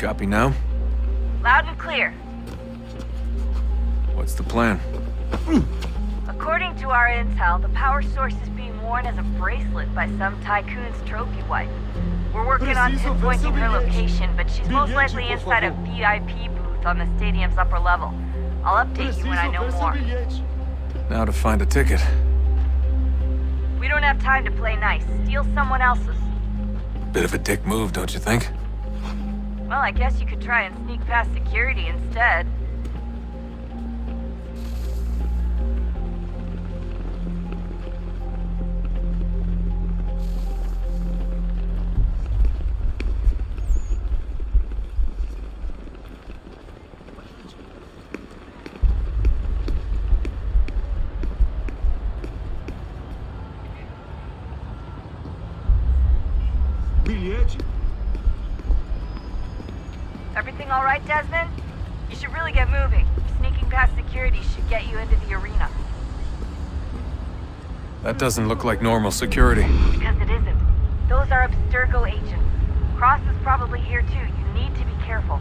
Copy now? Loud and clear. What's the plan? According to our intel, the power source is being worn as a bracelet by some tycoon's trophy wife. We're working on pinpointing her location, but she's most likely inside a VIP booth on the stadium's upper level. I'll update you when I know more. Now to find a ticket. We don't have time to play nice. Steal someone else's. Bit of a dick move, don't you think? Well, I guess you could try and sneak past security instead. Everything all right, Desmond? You should really get moving. Sneaking past security should get you into the arena. That doesn't look like normal security. Because it isn't. Those are Abstergo agents. Cross is probably here too. You need to be careful.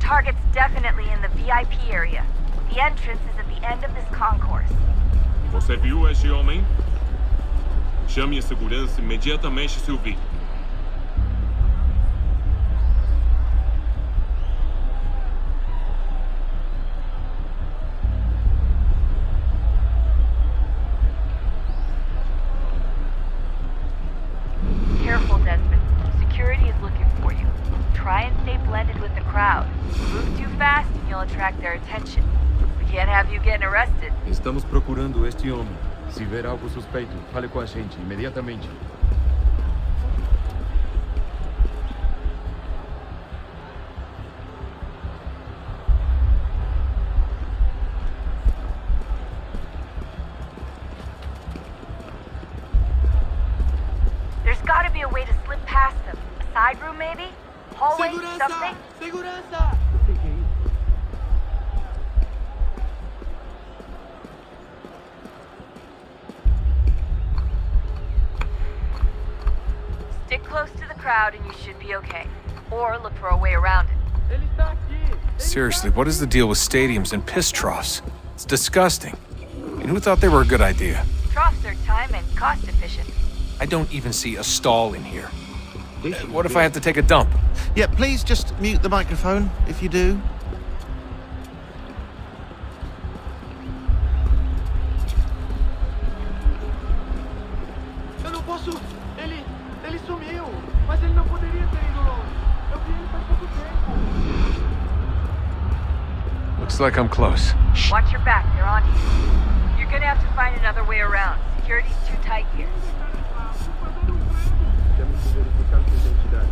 Target's definitely in the VIP area. The entrance is at the end of this concourse. Você viu este homem? Chame a segurança imediatamente se o vir. Careful, Desmond. Security is looking for you. Try and stay blended with the crowd. Move too fast and you'll attract their attention. We can't have you getting arrested. Estamos procurando este homem. Se ver algo suspeito, fale com a gente imediatamente. There's gotta be a way to slip past them. A side room, maybe? Hallway, something? Segurança! Stick close to the crowd and you should be okay. Or look for a way around it. Ele está aqui! Seriously, what is the deal with stadiums and piss troughs? It's disgusting. And who thought they were a good idea? Troughs are time and cost efficient. I don't even see a stall in here. What if I have to take a dump? Yeah, please just mute the microphone if you do. Eu não posso... Ele sumiu! Mas ele não poderia ter ido longe. Eu vi ele faz pouco tempo. Looks like I'm close. Watch your back, they're on you. You're gonna have to find another way around. Security's too tight here. Temos que verificar sua identidade.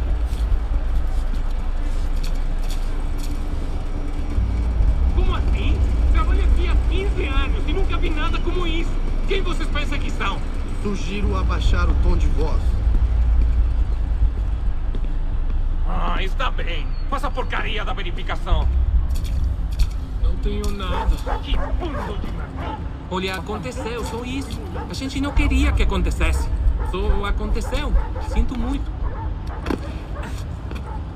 Como assim? Trabalho aqui há 15 anos e nunca vi nada como isso. Quem vocês pensam que são? Sugiro abaixar o tom de voz. Ah, está bem. Faça a porcaria da verificação. Não tenho nada. Que bando de merda. Olha, aconteceu, só isso. A gente não queria que acontecesse. Só aconteceu. Sinto muito.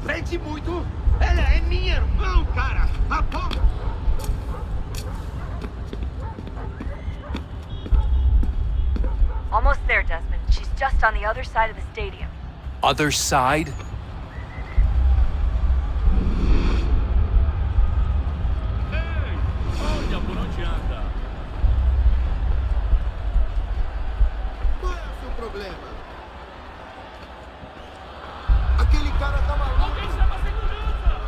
Sente muito! Ela é minha irmã, cara! A porra! Almost there, Desmond. She's just on the other side of the stadium. Other side? Ei, olha por onde anda. Qual é o seu problema? Aquele cara tá maluco! Alguém chama a segurança!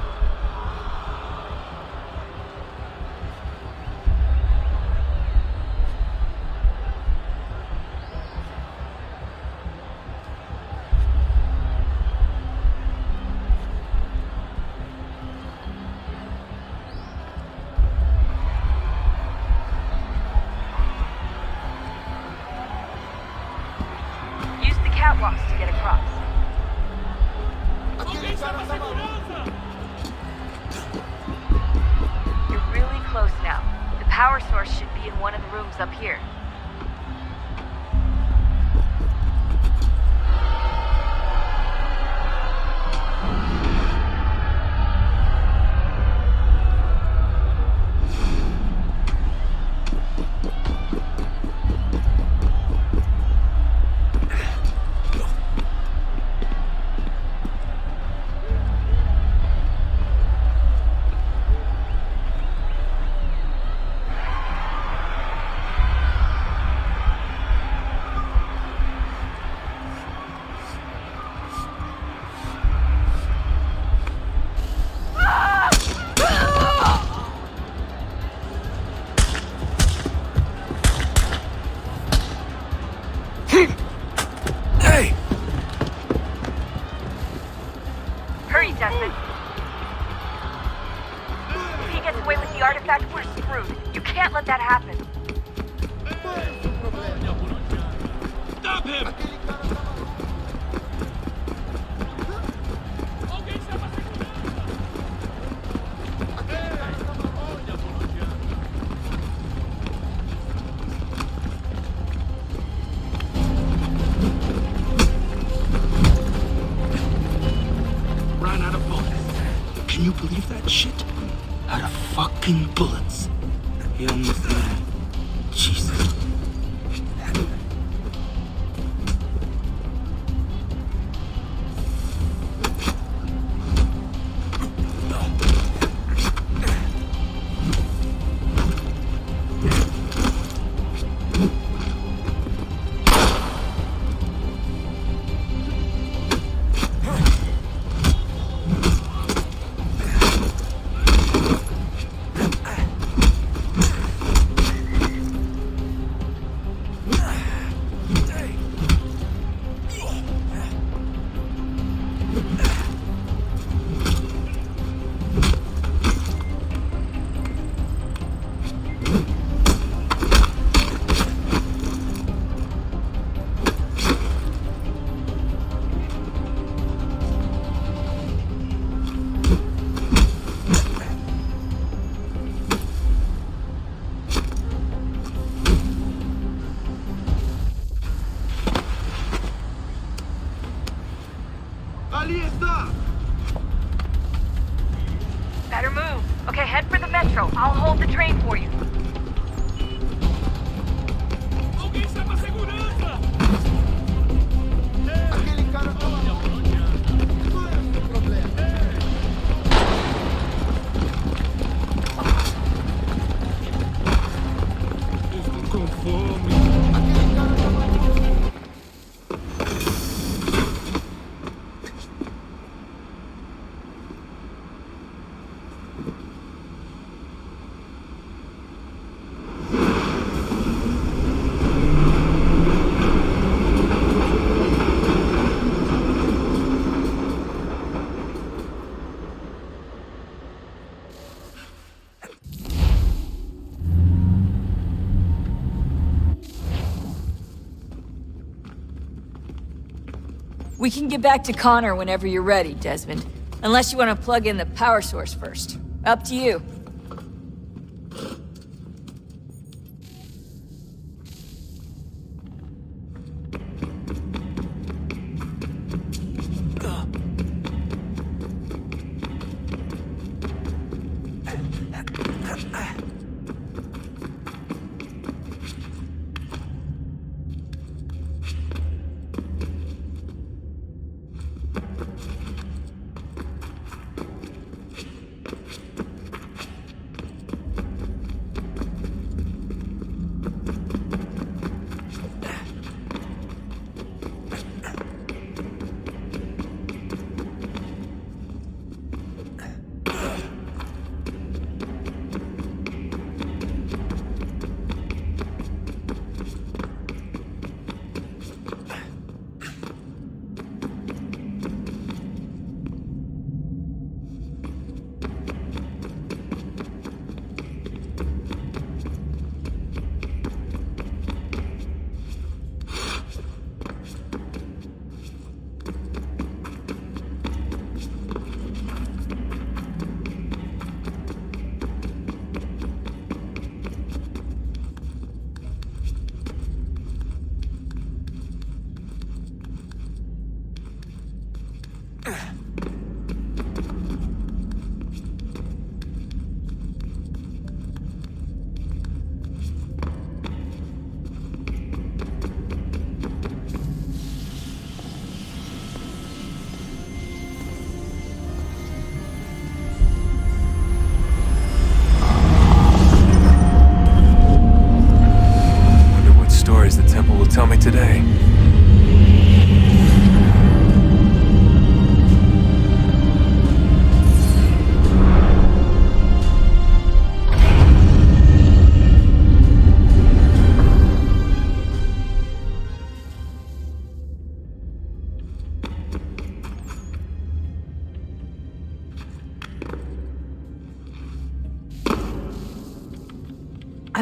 You're really close now. The power source should be in one of the rooms up here. Hey! Hurry, Desmond. If he gets away with the artifact, we're screwed. You can't let that happen. Stop him! Ran out of bullets. Can you believe that shit? Out of fucking bullets. He almost died. Jesus. Ali está! Better move. Okay, head for the metro. I'll hold the train for you. Alguém chama a segurança! Aquele cara tá lá. Qual é o seu problema? Estou com fome. Aquele cara tá lá. We can get back to Connor whenever you're ready, Desmond. Unless you want to plug in the power source first. Up to you.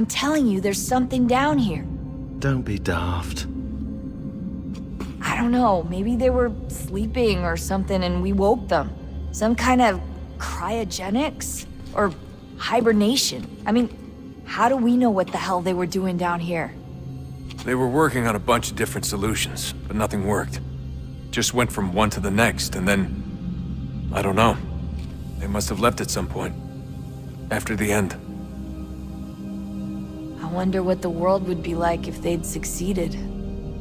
I'm telling you, there's something down here. Don't be daft. I don't know, maybe they were sleeping or something and we woke them. Some kind of cryogenics? Or hibernation? I mean, how do we know what the hell they were doing down here? They were working on a bunch of different solutions, but nothing worked. Just went from one to the next, and then... I don't know. They must have left at some point. After the end. I wonder what the world would be like if they'd succeeded.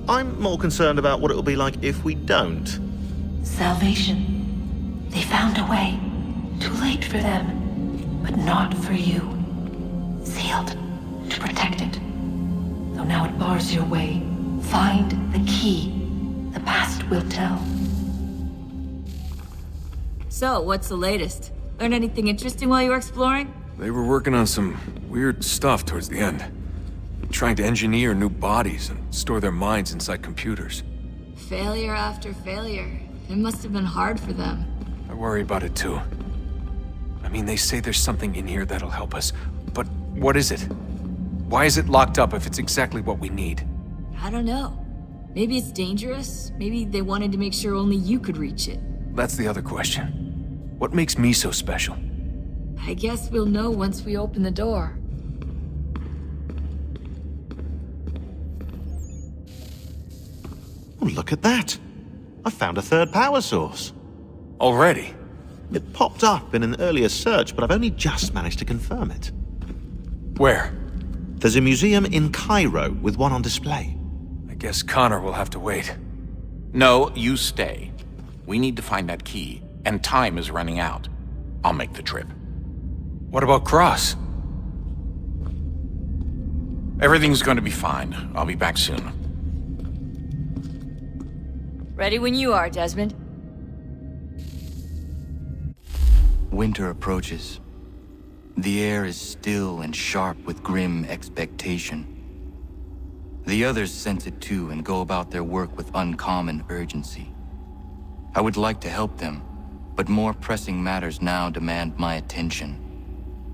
I'm more concerned about what it'll be like if we don't. Salvation. They found a way. Too late for them, but not for you. Sealed to protect it. Though now it bars your way. Find the key. The past will tell. So, what's the latest? Learn anything interesting while you were exploring? They were working on some weird stuff towards the end. Trying to engineer new bodies and store their minds inside computers. Failure after failure. It must have been hard for them. I worry about it too. I mean, they say there's something in here that'll help us, but what is it? Why is it locked up if it's exactly what we need? I don't know. Maybe it's dangerous. Maybe they wanted to make sure only you could reach it. That's the other question. What makes me so special? I guess we'll know once we open the door. Oh, look at that. I found a third power source. Already? It popped up in an earlier search, but I've only just managed to confirm it. Where? There's a museum in Cairo with one on display. I guess Connor will have to wait. No, you stay. We need to find that key, and time is running out. I'll make the trip. What about Cross? Everything's going to be fine. I'll be back soon. Ready when you are, Desmond. Winter approaches. The air is still and sharp with grim expectation. The others sense it too and go about their work with uncommon urgency. I would like to help them, but more pressing matters now demand my attention.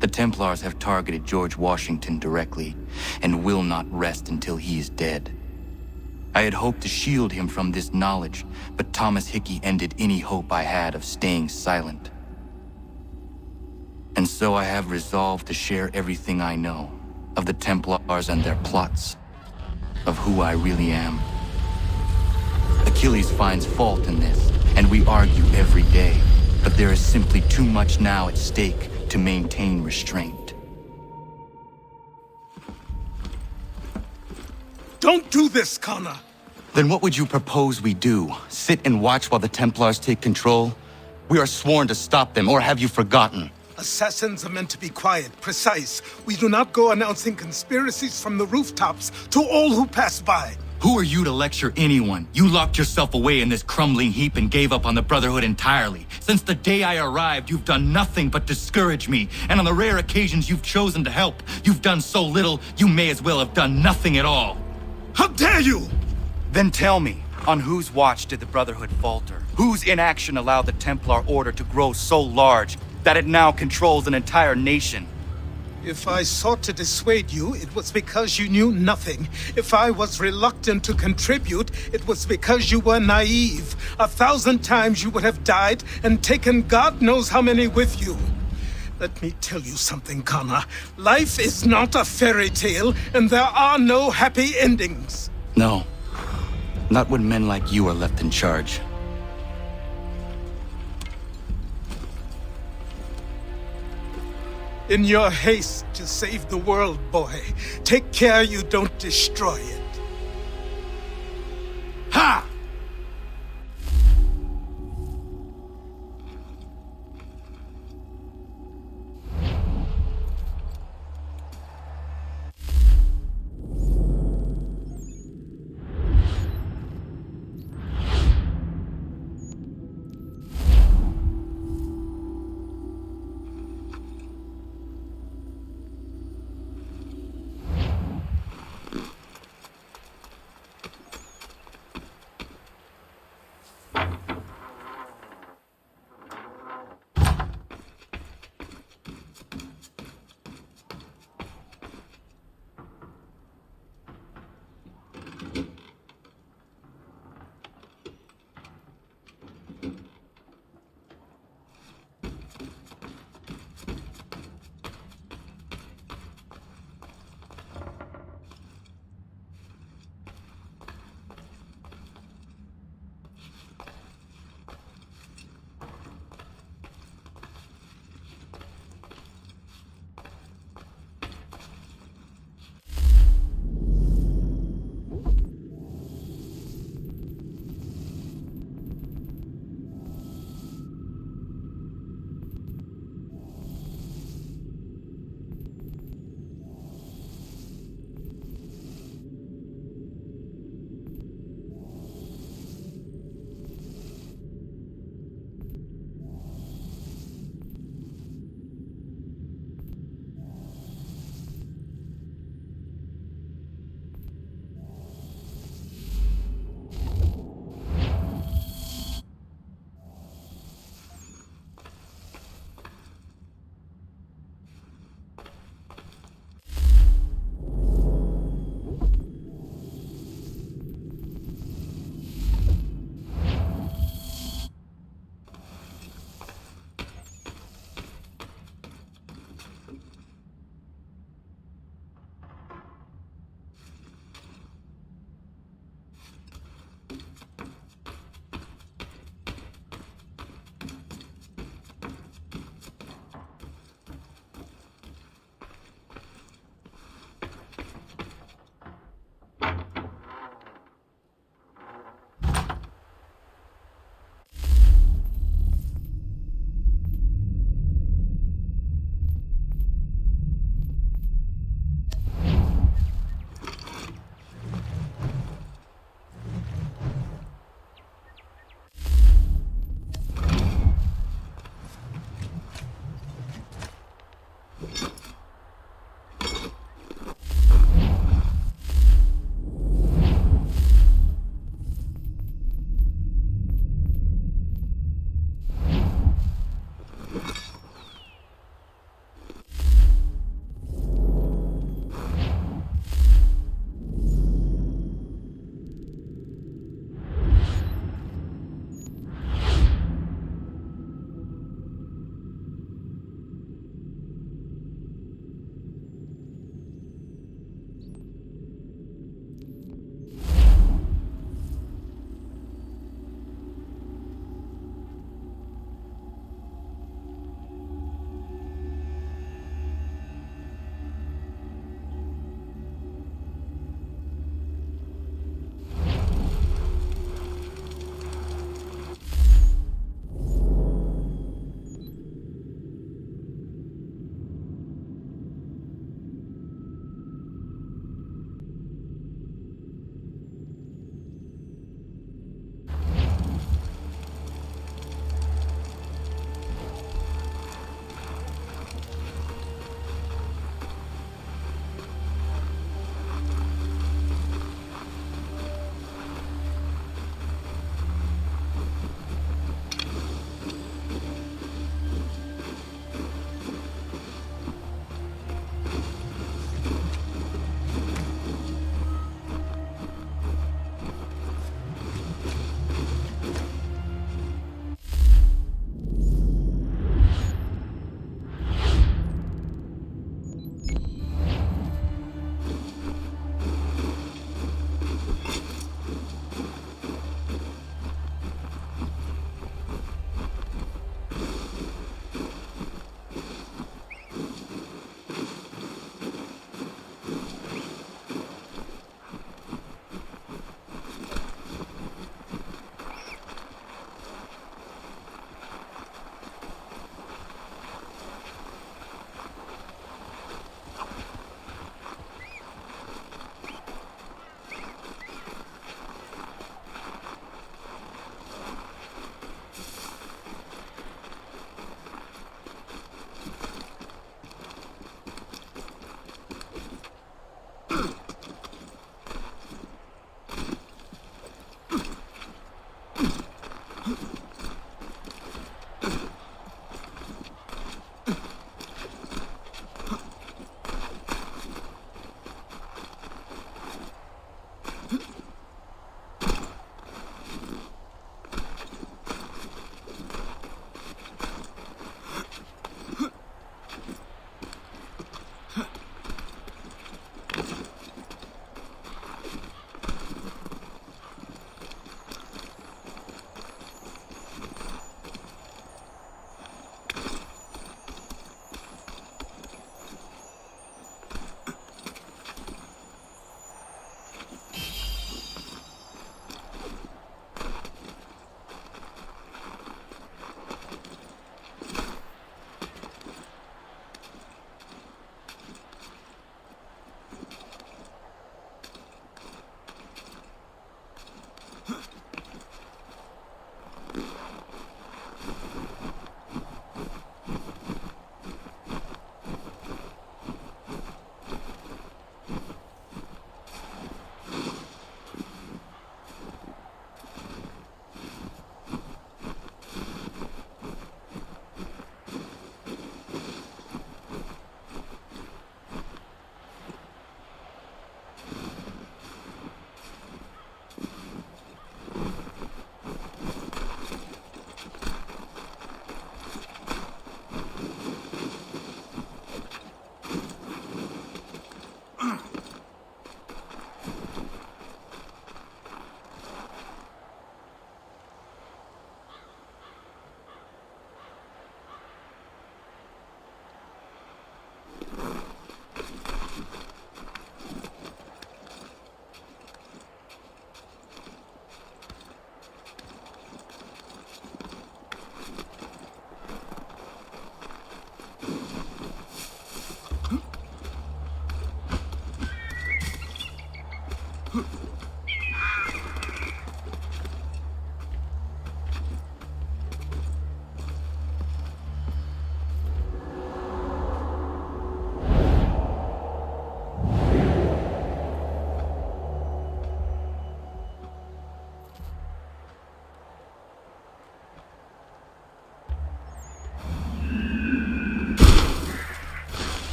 The Templars have targeted George Washington directly, and will not rest until he is dead. I had hoped to shield him from this knowledge, but Thomas Hickey ended any hope I had of staying silent. And so I have resolved to share everything I know, of the Templars and their plots, of who I really am. Achilles finds fault in this, and we argue every day, but there is simply too much now at stake to maintain restraint. Don't do this, Connor! Then what would you propose we do? Sit and watch while the Templars take control? We are sworn to stop them, or have you forgotten? Assassins are meant to be quiet, precise. We do not go announcing conspiracies from the rooftops to all who pass by. Who are you to lecture anyone? You locked yourself away in this crumbling heap and gave up on the Brotherhood entirely. Since the day I arrived, you've done nothing but discourage me. And on the rare occasions you've chosen to help, you've done so little, you may as well have done nothing at all. How dare you! Then tell me, on whose watch did the Brotherhood falter? Whose inaction allowed the Templar Order to grow so large that it now controls an entire nation? If I sought to dissuade you, it was because you knew nothing. If I was reluctant to contribute, it was because you were naive. 1,000 times you would have died and taken God knows how many with you. Let me tell you something, Connor. Life is not a fairy tale, and there are no happy endings. No. Not when men like you are left in charge. In your haste to save the world, boy, take care you don't destroy it. Ha!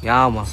Yama.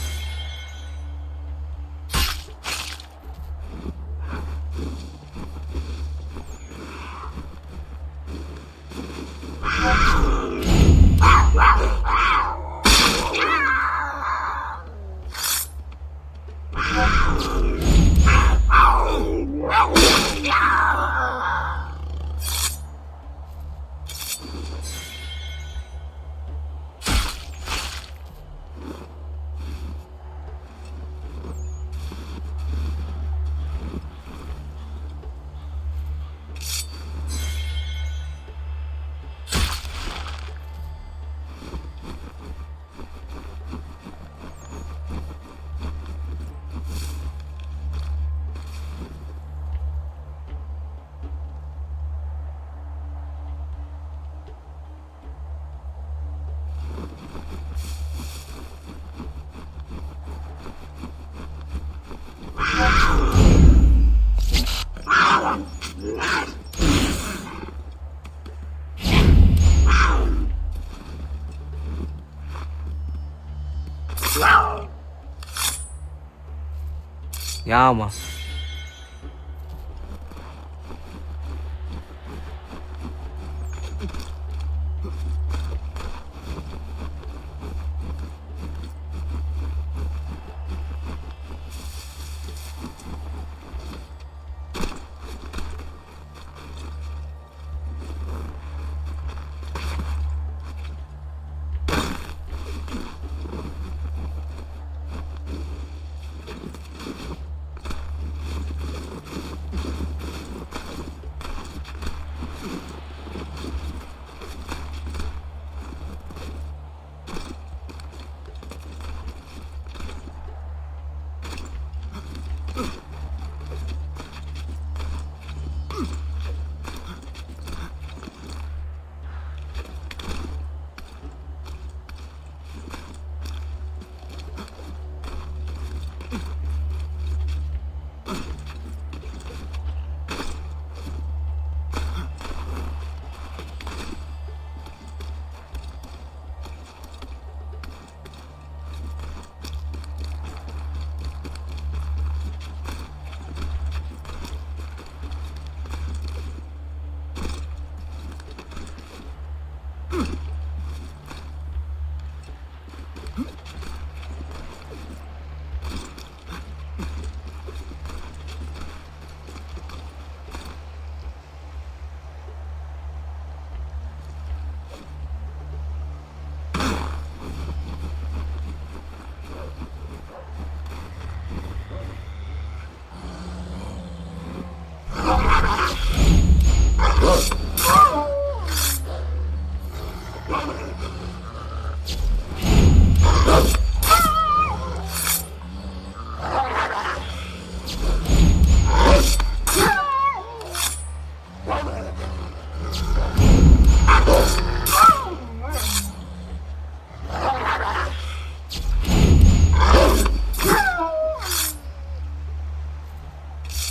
Yama.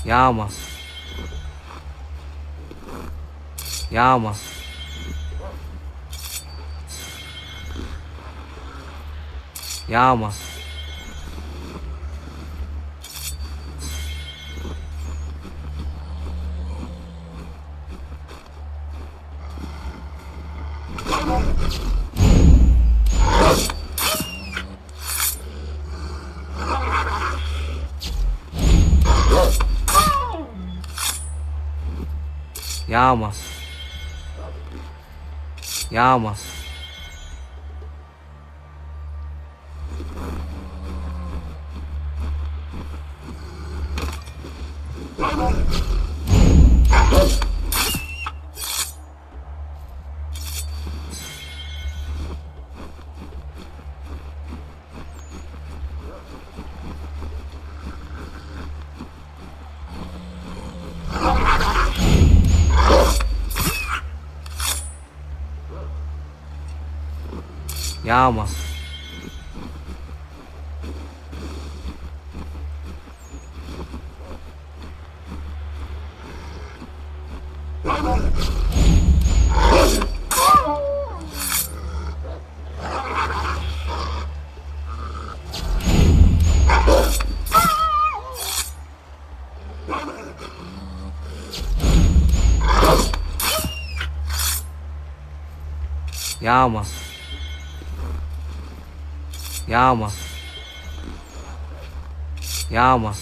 Yama. Yama. Yama. Yama. Yama. Yama. Yeah, man. Yeah, man. Yeah, man.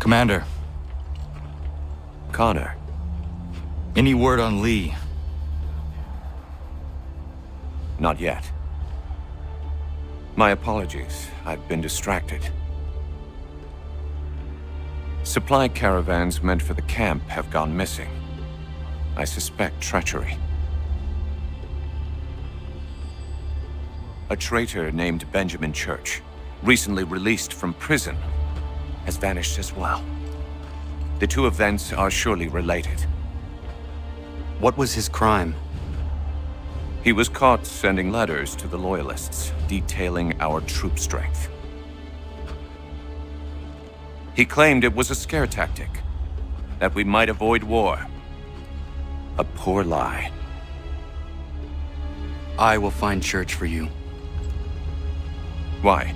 Commander, Connor. any word on Lee? Not yet. My apologies. I've been distracted. Supply caravans meant for the camp have gone missing. I suspect treachery. A traitor named Benjamin Church, recently released from prison, has vanished as well. The two events are surely related. What was his crime? He was caught sending letters to the Loyalists, detailing our troop strength. He claimed it was a scare tactic, that we might avoid war. A poor lie. I will find Church for you. Why?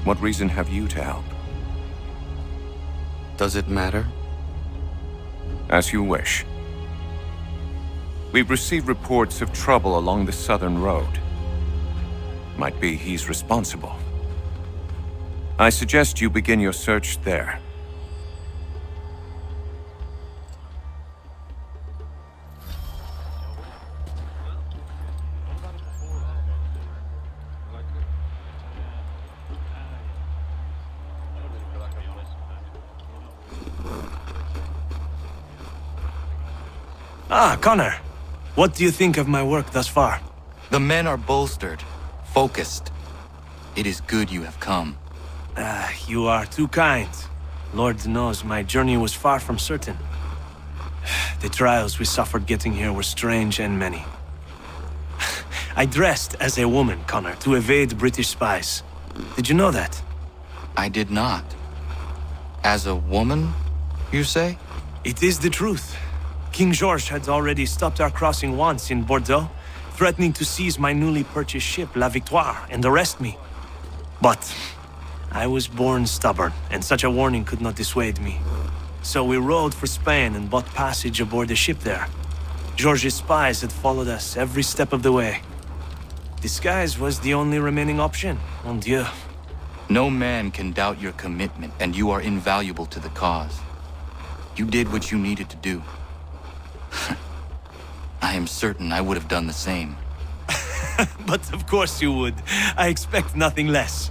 What reason have you to help? Does it matter? As you wish. We've received reports of trouble along the southern road. Might be he's responsible. I suggest you begin your search there. Ah, Connor. What do you think of my work thus far? The men are bolstered, focused. It is good you have come. You are too kind. Lord knows my journey was far from certain. The trials we suffered getting here were strange and many. I dressed as a woman, Connor, to evade British spies. Did you know that? I did not. As a woman, you say? It is the truth. King George had already stopped our crossing once in Bordeaux, threatening to seize my newly purchased ship, La Victoire, and arrest me. But I was born stubborn, and such a warning could not dissuade me. So we rode for Spain and bought passage aboard the ship there. George's spies had followed us every step of the way. Disguise was the only remaining option, mon Dieu. No man can doubt your commitment, and you are invaluable to the cause. You did what you needed to do. I am certain I would have done the same. But of course you would. I expect nothing less.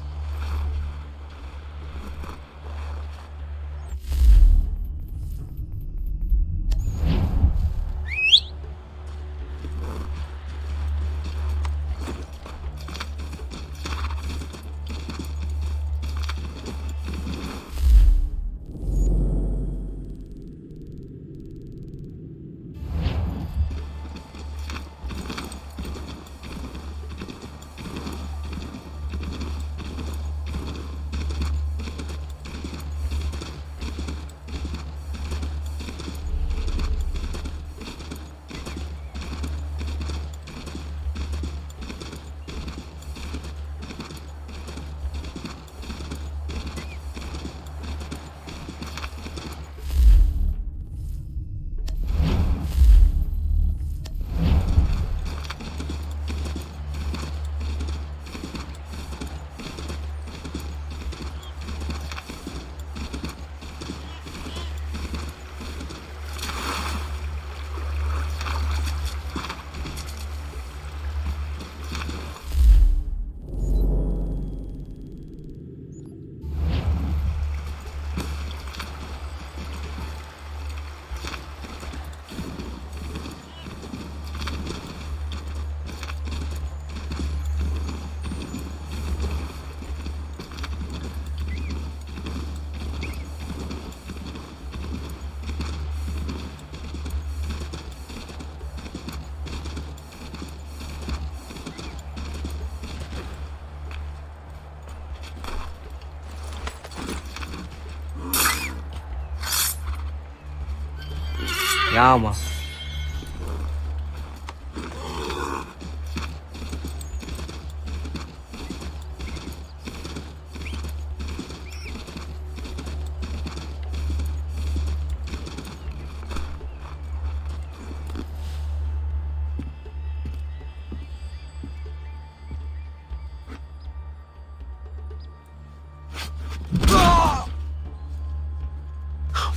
Yeah, man.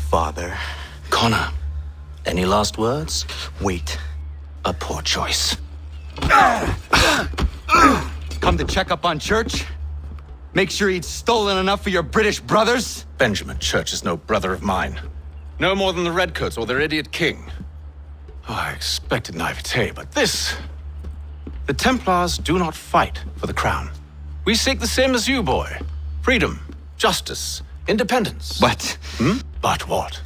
Father. Connor. Any last words? Wait. A poor choice. Come to check up on Church? Make sure he'd stolen enough for your British brothers? Benjamin Church is no brother of mine. No more than the Redcoats or their idiot king. Oh, I expected naivete, but this... The Templars do not fight for the crown. We seek the same as you, boy. Freedom, justice, independence. But... But what?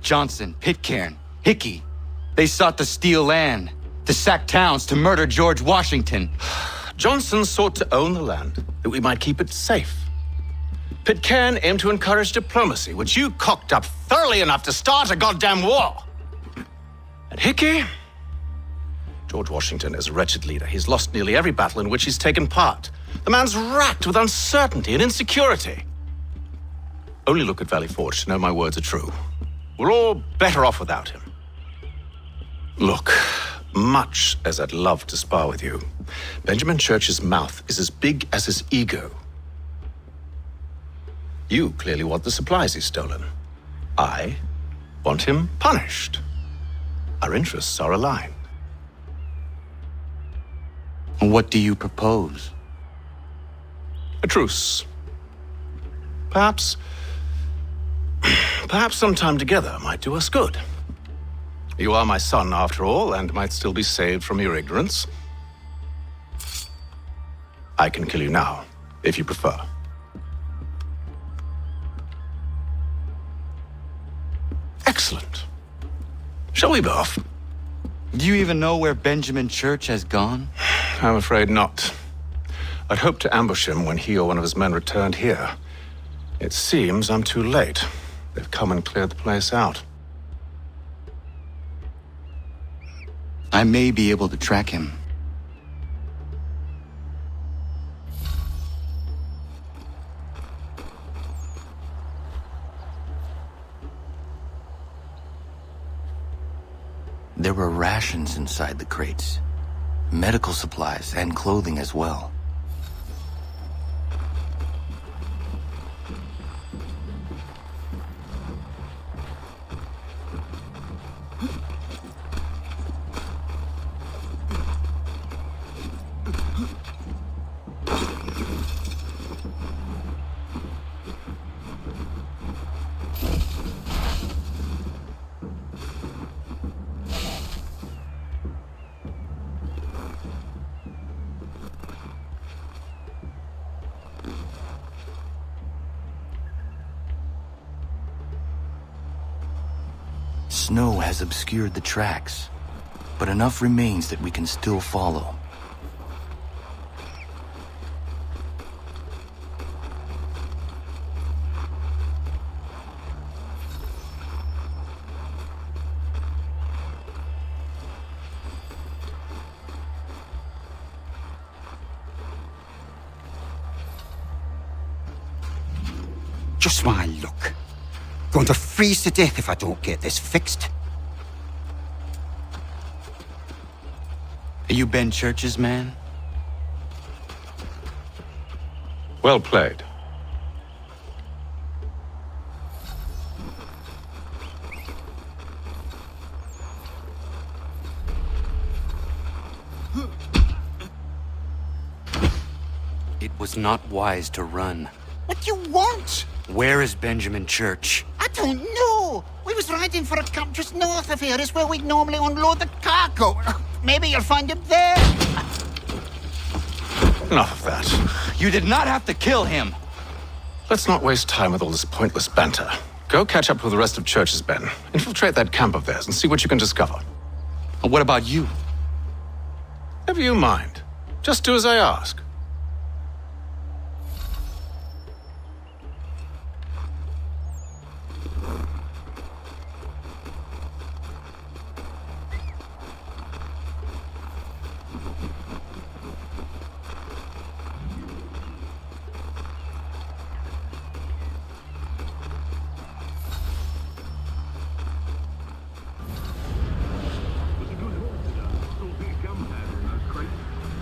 Johnson, Pitcairn, Hickey. They sought to steal land, to sack towns, to murder George Washington. Johnson sought to own the land, that we might keep it safe. Pitcairn aimed to encourage diplomacy, which you cocked up thoroughly enough to start a goddamn war. And Hickey? George Washington is a wretched leader. He's lost nearly every battle in which he's taken part. The man's racked with uncertainty and insecurity. Only look at Valley Forge to know my words are true. We're all better off without him. Look, much as I'd love to spar with you, Benjamin Church's mouth is as big as his ego. You clearly want the supplies he's stolen. I want him punished. Our interests are aligned. What do you propose? A truce. Perhaps some time together might do us good. You are my son, after all, and might still be saved from your ignorance. I can kill you now, if you prefer. Excellent. Shall we be off? Do you even know where Benjamin Church has gone? I'm afraid not. I'd hoped to ambush him when he or one of his men returned here. It seems I'm too late. They've come and cleared the place out. I may be able to track him. There were rations inside the crates. Medical supplies and clothing as well. Snow has obscured the tracks, but enough remains that we can still follow. Just my luck. Going to freeze to death if I don't get this fixed. Are you Ben Church's man? Well played. It was not wise to run. What do you want? Where is Benjamin Church? I don't know. We was riding for a camp just north of here. Is where we'd normally unload the cargo. Maybe you'll find him there. Enough of that. You did not have to kill him. Let's not waste time with all this pointless banter. Go catch up with the rest of Church's men. Infiltrate that camp of theirs and see what you can discover. And what about you? Never you mind. Just do as I ask.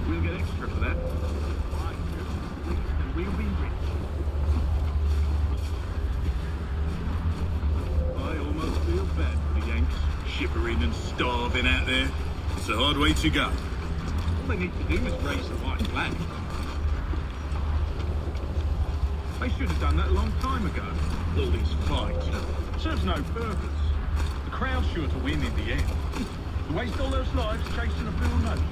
We'll get extra for that. And we'll be rich. I almost feel bad for the Yanks, shivering and starving out there. It's a hard way to go. All they need to do is raise the white flag. They should have done that a long time ago. All these fights. Serves no purpose. The crowd's sure to win in the end. To waste all those lives chasing a blue notice.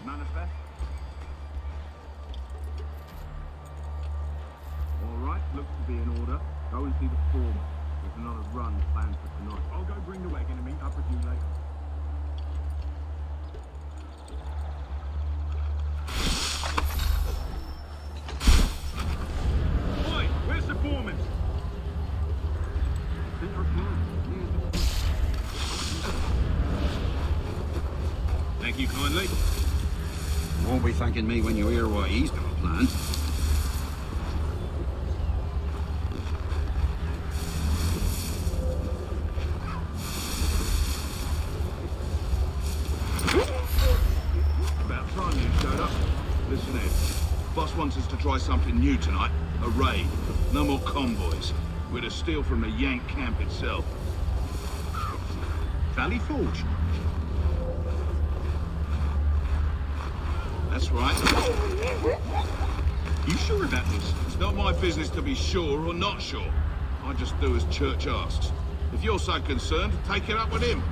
Manifest. All right, looks to be in order. Go and see the foreman. There's another run planned for tonight. I'll go bring the wagon and meet up with you later. Oi, where's the foreman? Thank you kindly. Won't be thanking me when you hear what he's got planned. About time you showed up. Listen Ed, boss wants us to try something new tonight. A raid. No more convoys. We're to steal from the Yank camp itself. Valley Forge. That's right. You sure about this? It's not my business to be sure or not sure. I just do as church asks. If you're so concerned, take it up with him.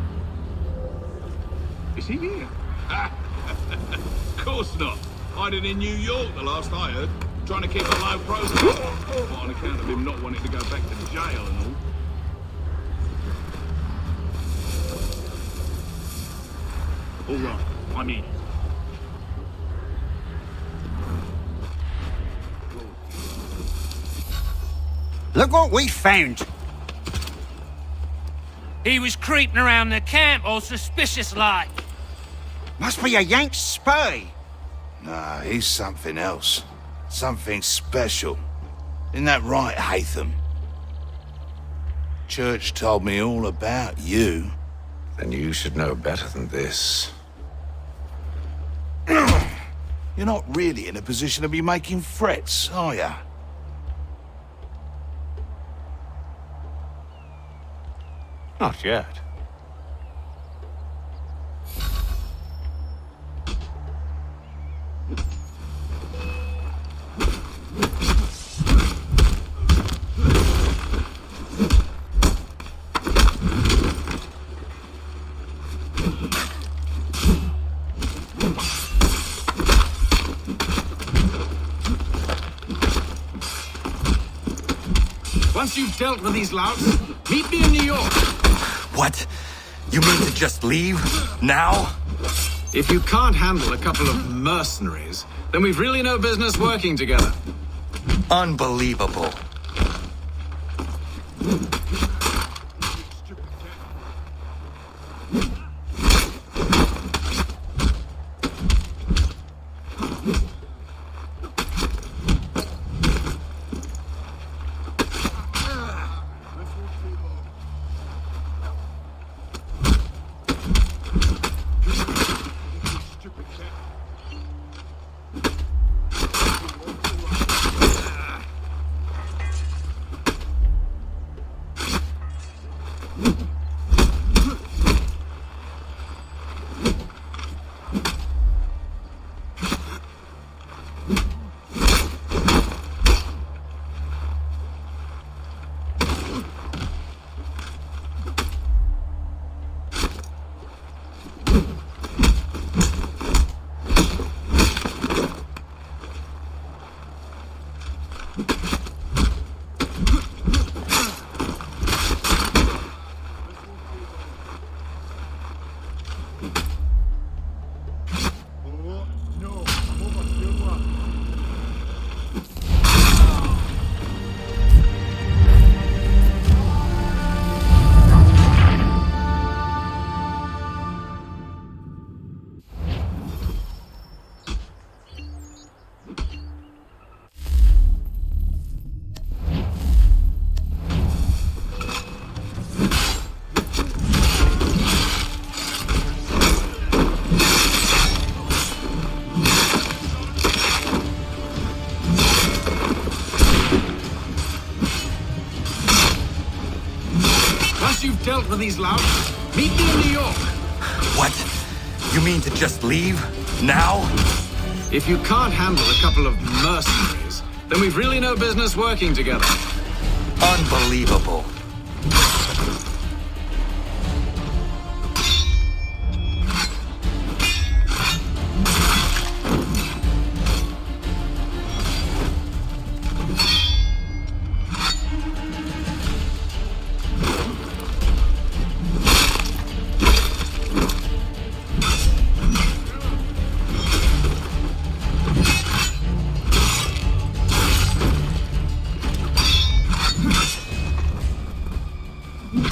Is he here? Of course not. Hiding in New York, the last I heard. Trying to keep a low profile. On account of him not wanting to go back to jail and all. All right, I'm in. Look what we found. He was creeping around the camp all suspicious-like. Must be a Yank spy. Nah, he's something else. Something special. Isn't that right, Haytham? Church told me all about you. Then you should know better than this. You're not really in a position to be making threats, are ya? Not yet. Once you've dealt with these louts, meet me in New York. What? You mean to just leave? Now? If you can't handle a couple of mercenaries, then we've really no business working together. Unbelievable. Dealt with these louts, meet me in New York. What? You mean to just leave? Now? If you can't handle a couple of mercenaries, then we've really no business working together. Unbelievable. You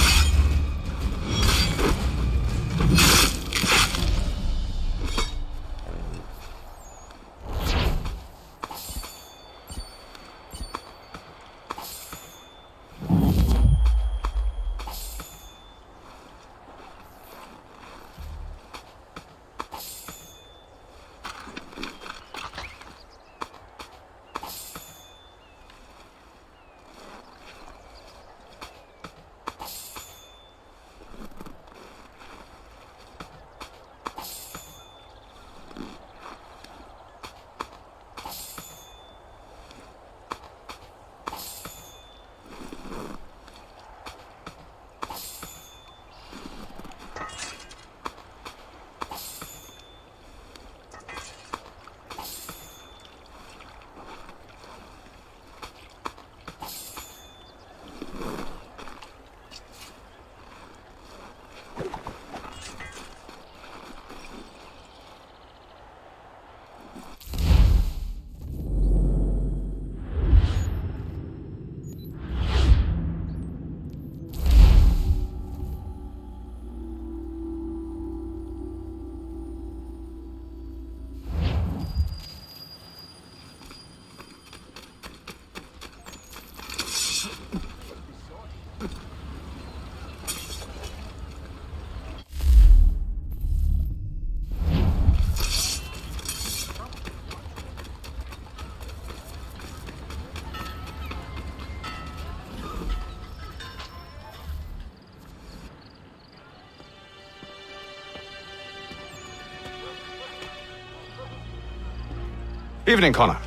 Evening, Connor.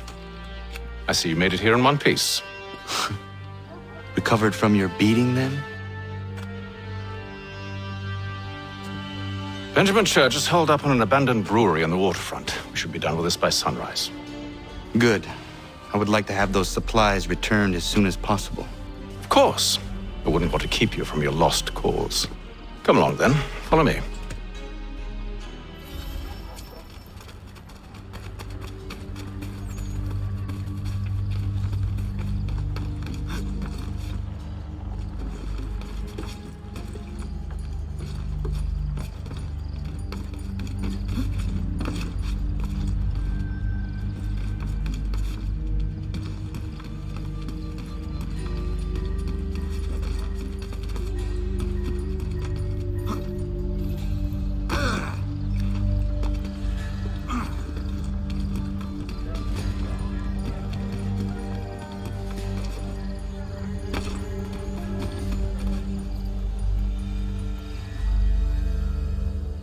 I see you made it here in one piece. Recovered from your beating, then? Benjamin Church is holed up on an abandoned brewery on the waterfront. We should be done with this by sunrise. Good. I would like to have those supplies returned as soon as possible. Of course. I wouldn't want to keep you from your lost cause. Come along, then. Follow me.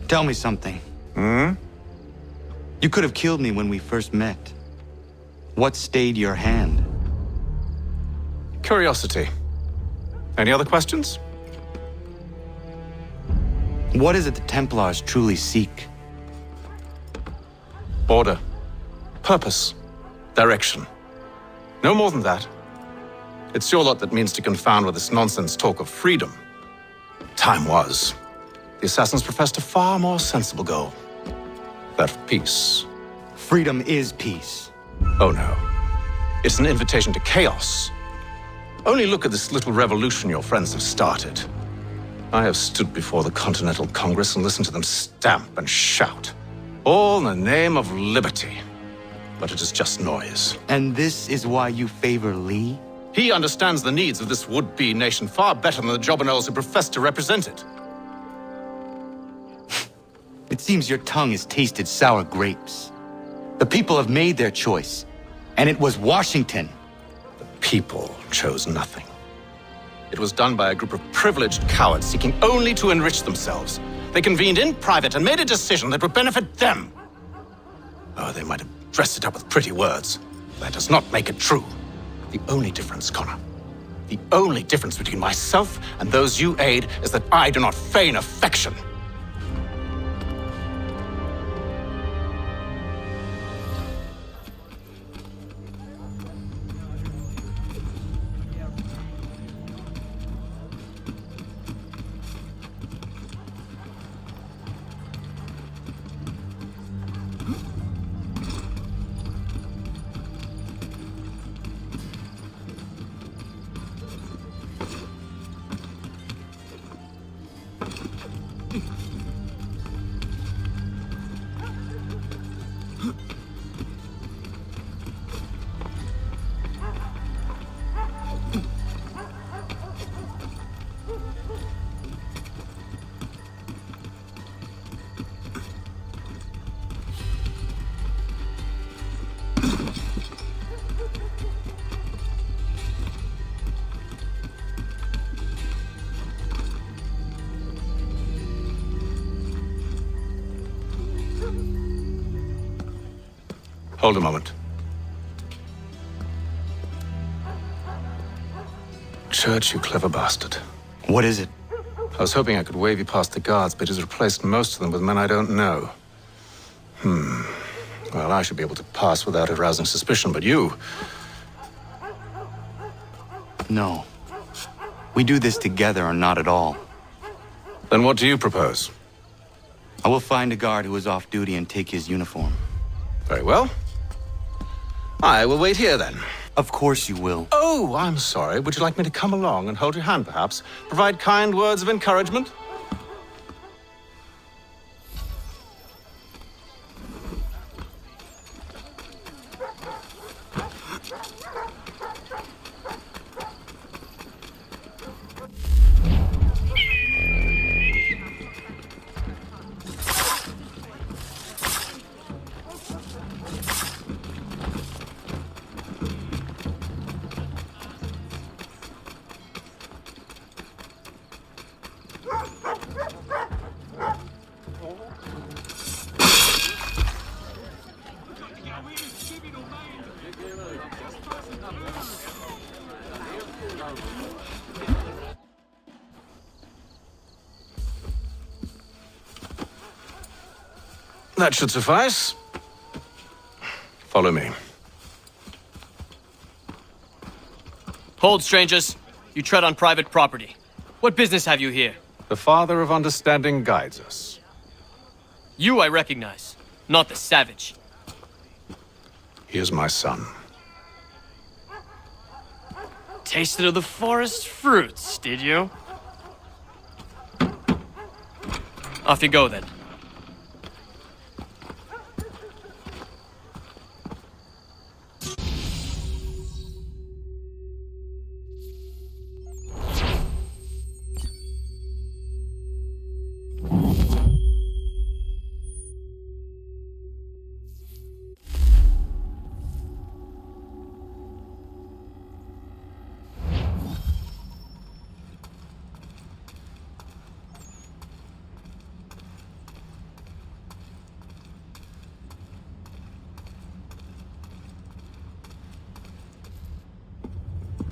Tell me something. You could have killed me when we first met. What stayed your hand? Curiosity. Any other questions? What is it the Templars truly seek? Order. Purpose. Direction. No more than that. It's your lot that means to confound with this nonsense talk of freedom. Time was. The assassins professed a far more sensible goal. That of peace. Freedom is peace. Oh no. It's an invitation to chaos. Only look at this little revolution your friends have started. I have stood before the Continental Congress and listened to them stamp and shout. All in the name of liberty. But it is just noise. And this is why you favor Lee? He understands the needs of this would-be nation far better than the jobberknolls who profess to represent it. It seems your tongue has tasted sour grapes. The people have made their choice, and it was Washington. The people chose nothing. It was done by a group of privileged cowards seeking only to enrich themselves. They convened in private and made a decision that would benefit them. Oh, they might have dressed it up with pretty words. That does not make it true. The only difference, Connor, the only difference between myself and those you aid is that I do not feign affection. Hold a moment. Church, you clever bastard. What is it? I was hoping I could wave you past the guards, but he's replaced most of them with men I don't know. Well, I should be able to pass without arousing suspicion, but you... No. We do this together or not at all. Then what do you propose? I will find a guard who is off duty and take his uniform. Very well. I will wait here, then. Of course you will. Oh, I'm sorry. Would you like me to come along and hold your hand, perhaps? Provide kind words of encouragement? That should suffice. Follow me. Hold, strangers. You tread on private property. What business have you here? The Father of Understanding guides us. You I recognize, not the savage. He is my son. Tasted of the forest fruits, did you? Off you go, then.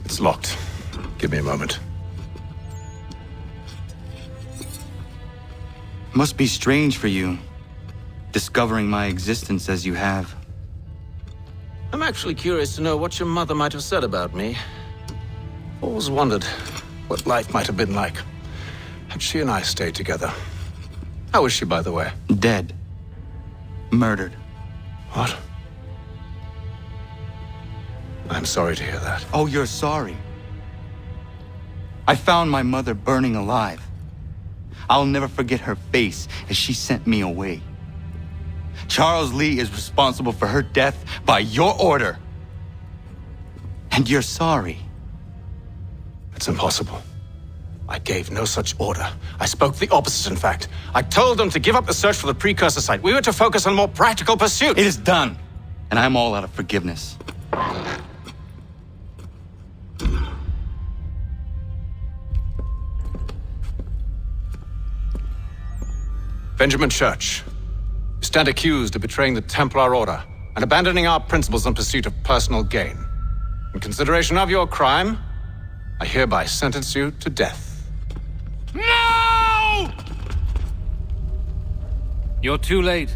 It's locked. Give me a moment. Must be strange for you, discovering my existence as you have. I'm actually curious to know what your mother might have said about me. Always wondered what life might have been like Had she and I stayed together. How is she, by the way? Dead. Murdered. What? I'm sorry to hear that. Oh, you're sorry? I found my mother burning alive. I'll never forget her face as she sent me away. Charles Lee is responsible for her death by your order. And you're sorry. It's impossible. I gave no such order. I spoke the opposite, in fact. I told them to give up the search for the precursor site. We were to focus on more practical pursuits. It is done, and I'm all out of forgiveness. Benjamin Church, you stand accused of betraying the Templar Order and abandoning our principles in pursuit of personal gain. In consideration of your crime, I hereby sentence you to death. No! You're too late.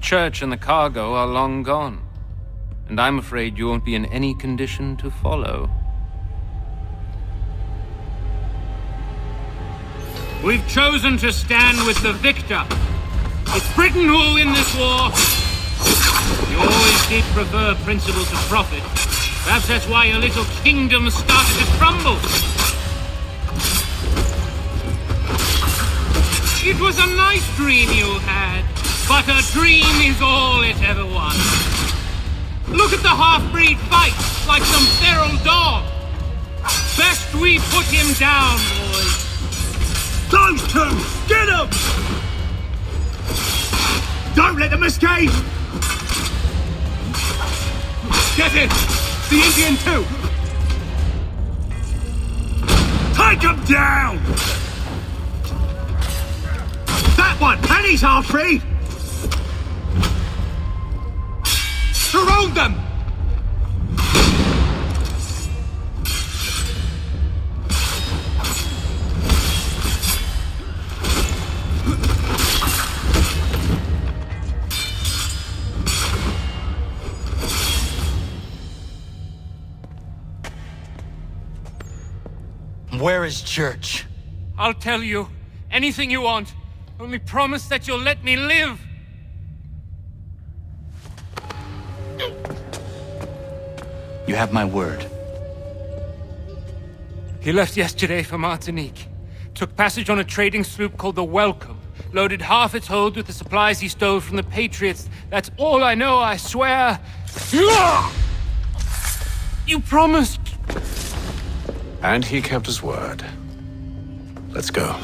Church and the cargo are long gone. And I'm afraid you won't be in any condition to follow. We've chosen to stand with the victor. It's Britain who will win this war. You always did prefer principle to profit. Perhaps that's why your little kingdom started to crumble. It was a nice dream you had, but a dream is all it ever was. Look at the half-breed fight like some feral dog. Best we put him down, boys. Those two! Get them! Don't let them escape! Get it! The Indian too! Take him down! That one! And he's half-breed! Surround them! Where is Church? I'll tell you. Anything you want. Only promise that you'll let me live. You have my word. He left yesterday for Martinique. Took passage on a trading sloop called the Welcome. Loaded half its hold with the supplies he stole from the Patriots. That's all I know, I swear. You promised. And he kept his word. Let's go.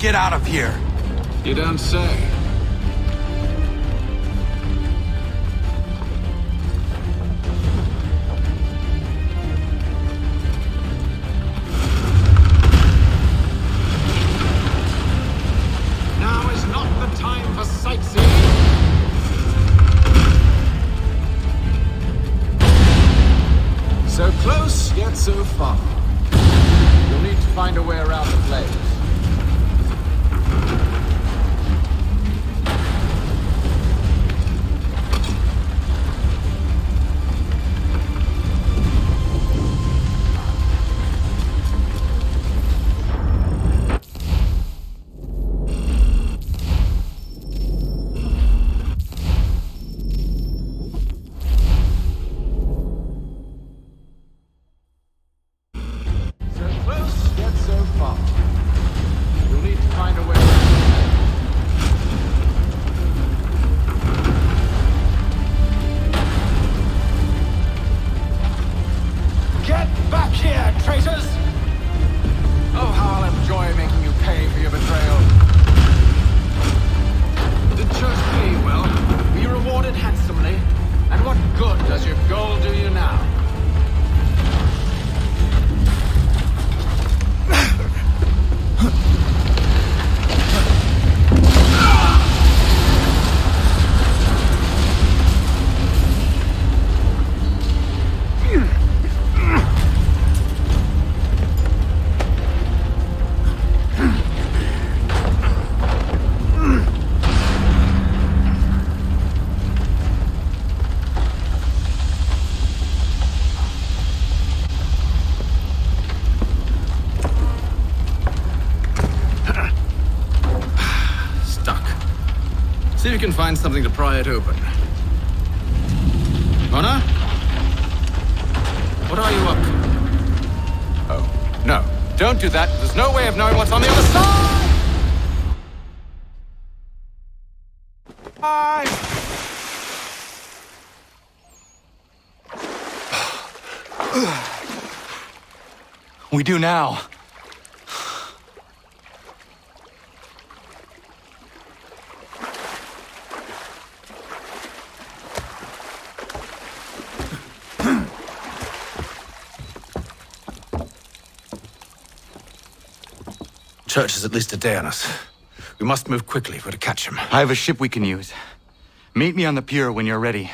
get out of here. You don't say. Now is not the time for sightseeing. So close, yet so far. You'll need to find a way around the flames. See if you can find something to pry it open. Connor? What are you up to? Oh, no. Don't do that. There's no way of knowing what's on the other side! We do now. Church is at least a day on us. We must move quickly if we're to catch him. I have a ship we can use. Meet me on the pier when you're ready.